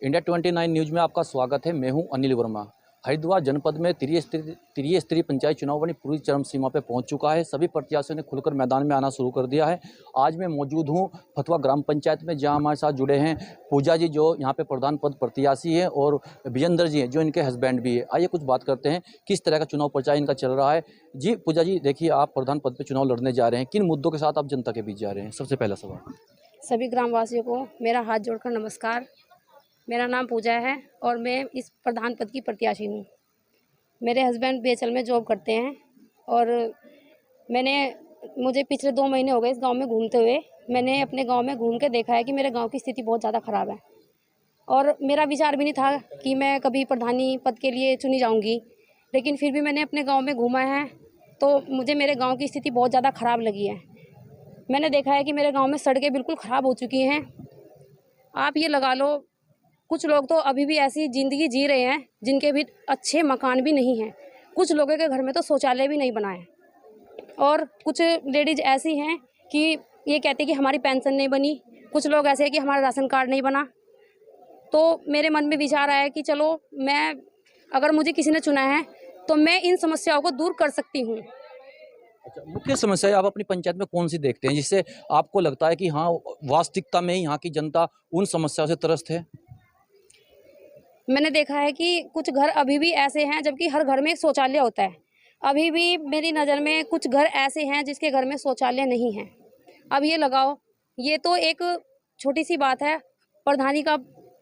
India 29 news में आपका स्वागत है। मैं हूं अनिल वर्मा। हरिद्वार जनपद में त्रिस्तरीय पंचायत चुनाव अपनी पूरी चरम सीमा पर पहुंच चुका है। सभी प्रत्याशियों ने खुलकर मैदान में आना शुरू कर दिया है। आज मैं मौजूद हूं फतवा ग्राम पंचायत में, जहां हमारे साथ जुड़े हैं पूजा जी, जो यहां पे प्रधान पद प्रत्याशी हैं, और विजेंद्र जी हैं, जो इनके हस्बैंड भी है। आइए कुछ बात करते हैं किस तरह का चुनाव प्रचार इनका चल रहा है। जी पूजा जी, देखिए आप प्रधान पद पर चुनाव लड़ने जा रहे हैं, किन मुद्दों के साथ आप जनता के बीच जा रहे हैं? सबसे पहला सवाल। सभी ग्रामवासियों को मेरा हाथ जोड़कर नमस्कार। मेरा नाम पूजा है और मैं इस प्रधान पद की प्रत्याशी हूँ। मेरे हस्बैंड बीएचएल में जॉब करते हैं और मुझे पिछले 2 महीने हो गए इस गांव में घूमते हुए। मैंने अपने गांव में घूम के देखा है कि मेरे गांव की स्थिति बहुत ज़्यादा ख़राब है और मेरा विचार भी नहीं था कि मैं कभी प्रधानी पद के लिए चुनी जाऊँगी, लेकिन फिर भी मैंने अपने गाँव में घूमा है तो मुझे मेरे गाँव की स्थिति बहुत ज़्यादा ख़राब लगी है। मैंने देखा है कि मेरे गांव में सड़कें बिल्कुल ख़राब हो चुकी हैं। आप ये लगा लो, कुछ लोग तो अभी भी ऐसी ज़िंदगी जी रहे हैं जिनके भी अच्छे मकान भी नहीं हैं। कुछ लोगों के घर में तो शौचालय भी नहीं बना है और कुछ लेडीज़ ऐसी हैं कि ये कहती कि हमारी पेंशन नहीं बनी। कुछ लोग ऐसे हैं कि हमारा राशन कार्ड नहीं बना। तो मेरे मन में विचार आया कि चलो, अगर मुझे किसी ने चुना है तो मैं इन समस्याओं को दूर कर सकती हूँ। अच्छा, मुख्य समस्या आप अपनी पंचायत में कौन सी देखते हैं जिससे आपको लगता है कि हाँ, वास्तविकता में यहाँ की जनता उन समस्याओं से त्रस्त है? मैंने देखा है कि कुछ घर अभी भी ऐसे हैं जबकि हर घर में एक शौचालय होता है। अभी भी मेरी नज़र में कुछ घर ऐसे हैं जिसके घर में शौचालय नहीं है। अब ये लगाओ, ये तो एक छोटी सी बात है। प्रधानी का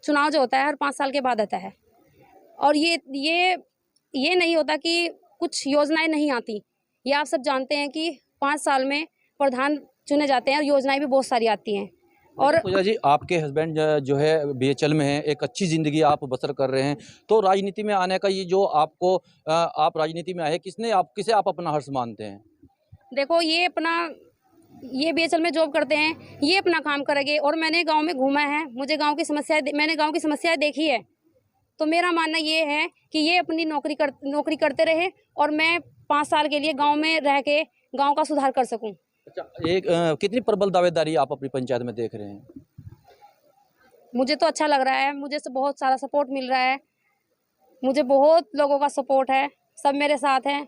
चुनाव जो होता है हर 5 साल के बाद आता है और ये नहीं होता कि कुछ योजनाएं नहीं आती। ये आप सब जानते हैं कि 5 साल में प्रधान चुने जाते हैं और योजनाएं भी बहुत सारी आती हैं। और पूजा जी, आपके हस्बैंड जो है बीएचएल में है, एक अच्छी ज़िंदगी आप बसर कर रहे हैं, तो राजनीति में आने का ये जो आपको आप राजनीति में आए, किसे आप अपना हर्ष मानते हैं? देखो, ये बीएचएल में जॉब करते हैं, ये अपना काम करेंगे और मैंने गांव में घूमा है, मैंने गांव की समस्याएं देखी है। तो मेरा मानना ये है कि ये अपनी नौकरी करते रहे और मैं 5 साल के लिए गांव में रह के गांव का सुधार कर सकूं। अच्छा, कितनी प्रबल दावेदारी आप अपनी पंचायत में देख रहे हैं? मुझे तो अच्छा लग रहा है, मुझे बहुत सारा सपोर्ट मिल रहा है। मुझे बहुत लोगों का सपोर्ट है, सब मेरे साथ हैं।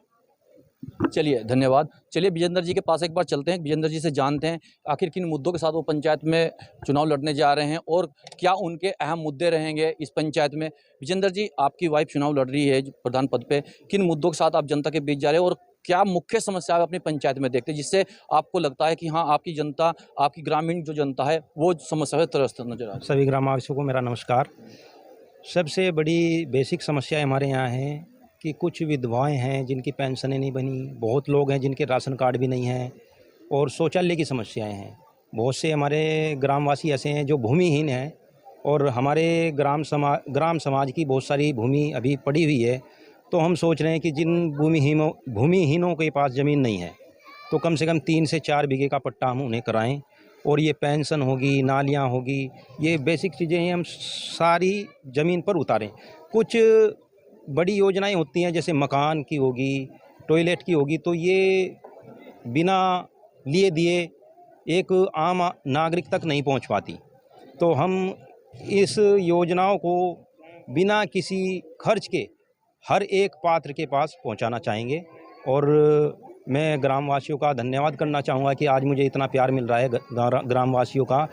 चलिए, धन्यवाद। चलिए विजेंद्र जी के पास एक बार चलते हैं, विजेंद्र जी से जानते हैं आखिर किन मुद्दों के साथ वो पंचायत में चुनाव लड़ने जा रहे हैं और क्या उनके अहम मुद्दे रहेंगे इस पंचायत में। विजेंद्र जी, आपकी वाइफ चुनाव लड़ रही है प्रधान पद पे, किन मुद्दों के साथ आप जनता के बीच जा रहे हैं और क्या मुख्य समस्या आप अपनी पंचायत में देखते हैं जिससे आपको लगता है कि हाँ, आपकी जनता, आपकी ग्रामीण जो जनता है वो समस्या से त्रस्त नजर आ रही है? सभी ग्रामवासियों को मेरा नमस्कार। सबसे बड़ी बेसिक समस्या हमारे यहाँ है कि कुछ विधवाएं हैं जिनकी पेंशनें नहीं बनी, बहुत लोग हैं जिनके राशन कार्ड भी नहीं हैं और शौचालय की समस्याएं हैं। बहुत से हमारे ग्रामवासी ऐसे हैं जो भूमिहीन हैं और हमारे ग्राम समाज की बहुत सारी भूमि अभी पड़ी हुई है। तो हम सोच रहे हैं कि जिन भूमिहीनों के पास ज़मीन नहीं है तो कम से कम 3 से 4 बीघे का पट्टा हम उन्हें कराएं और ये पेंशन होगी, नालियाँ होगी, ये बेसिक चीज़ें हैं, हम सारी ज़मीन पर उतारें। कुछ बड़ी योजनाएं होती हैं जैसे मकान की होगी, टॉयलेट की होगी, तो ये बिना लिए दिए एक आम नागरिक तक नहीं पहुंच पाती। तो हम इस योजनाओं को बिना किसी खर्च के हर एक पात्र के पास पहुंचाना चाहेंगे और मैं ग्रामवासियों का धन्यवाद करना चाहूँगा कि आज मुझे इतना प्यार मिल रहा है ग्रामवासियों का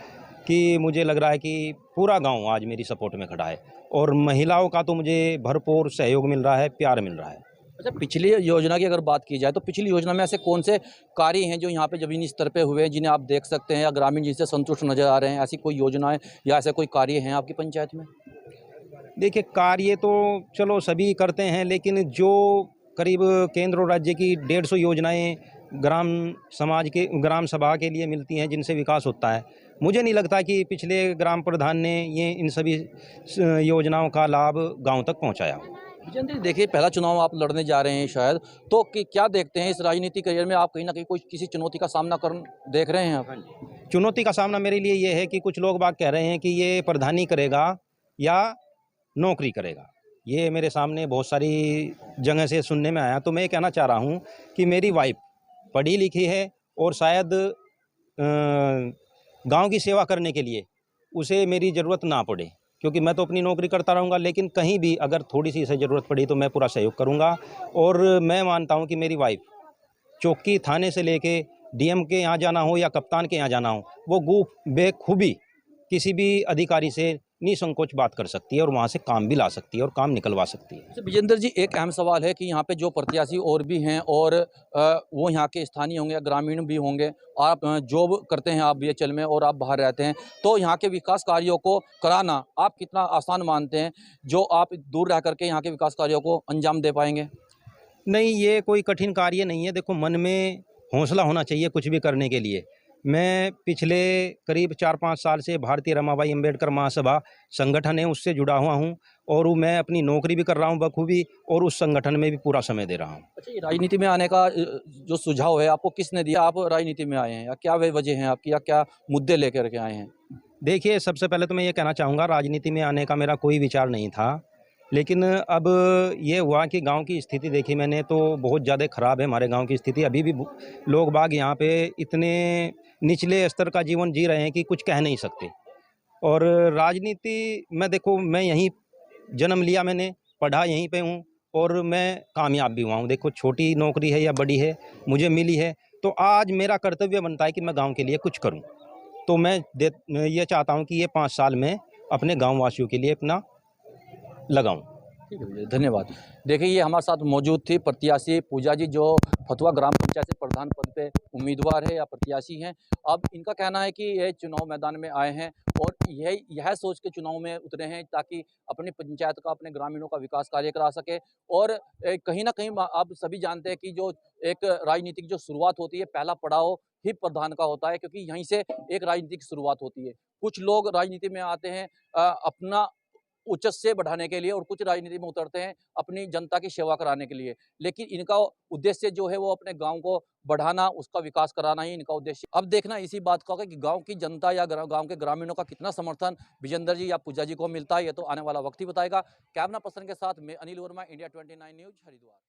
कि मुझे लग रहा है कि पूरा गांव आज मेरी सपोर्ट में खड़ा है और महिलाओं का तो मुझे भरपूर सहयोग मिल रहा है, प्यार मिल रहा है। अच्छा, पिछली योजना की अगर बात की जाए तो पिछली योजना में ऐसे कौन से कार्य हैं जो यहाँ पे ज़मीनी स्तर पे हुए हैं जिन्हें आप देख सकते हैं या ग्रामीण जिनसे संतुष्ट नजर आ रहे हैं? ऐसी कोई योजनाएं या ऐसे कोई कार्य हैं आपकी पंचायत में? देखिए, कार्य तो चलो सभी करते हैं, लेकिन जो करीब केंद्र और राज्य की 150 योजनाएं ग्राम सभा के लिए मिलती हैं जिनसे विकास होता है, मुझे नहीं लगता कि पिछले ग्राम प्रधान ने इन सभी योजनाओं का लाभ गांव तक पहुंचाया। विजेंद्र जी, देखिए पहला चुनाव आप लड़ने जा रहे हैं शायद, तो क्या देखते हैं इस राजनीतिक करियर में आप कहीं ना कहीं कोई किसी चुनौती का सामना देख रहे हैं आप? चुनौती का सामना मेरे लिए ये है कि कुछ लोग बात कह रहे हैं कि ये प्रधानी करेगा या नौकरी करेगा। ये मेरे सामने बहुत सारी जगह से सुनने में आया। तो मैं ये कहना चाह रहा हूँ कि मेरी वाइफ पढ़ी लिखी है और शायद गांव की सेवा करने के लिए उसे मेरी ज़रूरत ना पड़े, क्योंकि मैं तो अपनी नौकरी करता रहूँगा, लेकिन कहीं भी अगर थोड़ी सी इसे ज़रूरत पड़ी तो मैं पूरा सहयोग करूँगा। और मैं मानता हूँ कि मेरी वाइफ चौकी थाने से लेके डीएम के यहाँ जाना हो या कप्तान के यहाँ जाना हो, वो बेखूबी किसी भी अधिकारी से निसंकोच बात कर सकती है और वहाँ से काम भी ला सकती है और काम निकलवा सकती है। अच्छा विजेंद्र जी, एक अहम सवाल है कि यहाँ पे जो प्रत्याशी और भी हैं और वो यहाँ के स्थानीय होंगे या ग्रामीण भी होंगे, आप जॉब करते हैं आप बीएचएल में और आप बाहर रहते हैं, तो यहाँ के विकास कार्यों को कराना आप कितना आसान मानते हैं, जो आप दूर रह करके यहाँ के विकास कार्यों को अंजाम दे पाएंगे? नहीं, ये कोई कठिन कार्य नहीं है। देखो, मन में हौसला होना चाहिए कुछ भी करने के लिए। मैं पिछले करीब 4-5 साल से भारतीय रमाबाई अंबेडकर महासभा संगठन है, उससे जुड़ा हुआ हूँ और मैं अपनी नौकरी भी कर रहा हूँ बखूबी और उस संगठन में भी पूरा समय दे रहा हूँ। अच्छा, ये राजनीति में आने का जो सुझाव है आपको किसने दिया? आप राजनीति में आए हैं या क्या वजह है आपकी, या क्या मुद्दे लेकर के आए हैं? देखिए, सबसे पहले तो मैं ये कहना चाहूँगा, राजनीति में आने का मेरा कोई विचार नहीं था। लेकिन अब ये हुआ कि गांव की स्थिति देखी मैंने तो बहुत ज़्यादा ख़राब है हमारे गांव की स्थिति। अभी भी लोग बाग यहाँ पे इतने निचले स्तर का जीवन जी रहे हैं कि कुछ कह नहीं सकते। और राजनीति में देखो, मैं यहीं जन्म लिया, मैंने पढ़ा यहीं पे हूँ और मैं कामयाब भी हुआ हूँ। देखो, छोटी नौकरी है या बड़ी है, मुझे मिली है, तो आज मेरा कर्तव्य बनता है कि मैं गाँव के लिए कुछ करूँ। तो मैं ये चाहता हूँ कि ये 5 साल में अपने गाँव वासियों के लिए अपना लगाऊं। ठीक है भैया, धन्यवाद। देखिए, ये हमारे साथ मौजूद थी प्रत्याशी पूजा जी, जो फतुहा ग्राम पंचायत से प्रधान पद पे उम्मीदवार है या प्रत्याशी हैं। अब इनका कहना है कि ये चुनाव मैदान में आए हैं और यह सोच के चुनाव में उतरे हैं ताकि अपनी पंचायत का, अपने ग्रामीणों का विकास कार्य करा सके। और कहीं न कहीं आप सभी जानते हैं कि जो एक राजनीतिक जो शुरुआत होती है, पहला पड़ाव ही प्रधान का होता है, क्योंकि यहीं से एक राजनीतिक शुरुआत होती है। कुछ लोग राजनीति में आते हैं अपना उच्च बढ़ाने के लिए और कुछ राजनीति में उतरते हैं अपनी जनता की सेवा कराने के लिए। लेकिन इनका उद्देश्य जो है वो अपने गाँव को बढ़ाना, उसका विकास कराना ही इनका उद्देश्य। अब देखना इसी बात का होगा कि गाँव की जनता या गाँव के ग्रामीणों का कितना समर्थन विजेंद्र जी या पूजा जी को मिलता है, ये तो आने वाला वक्त ही बताएगा। कैमरा पर्सन के साथ मैं अनिल वर्मा, इंडिया 29 न्यूज़, हरिद्वार।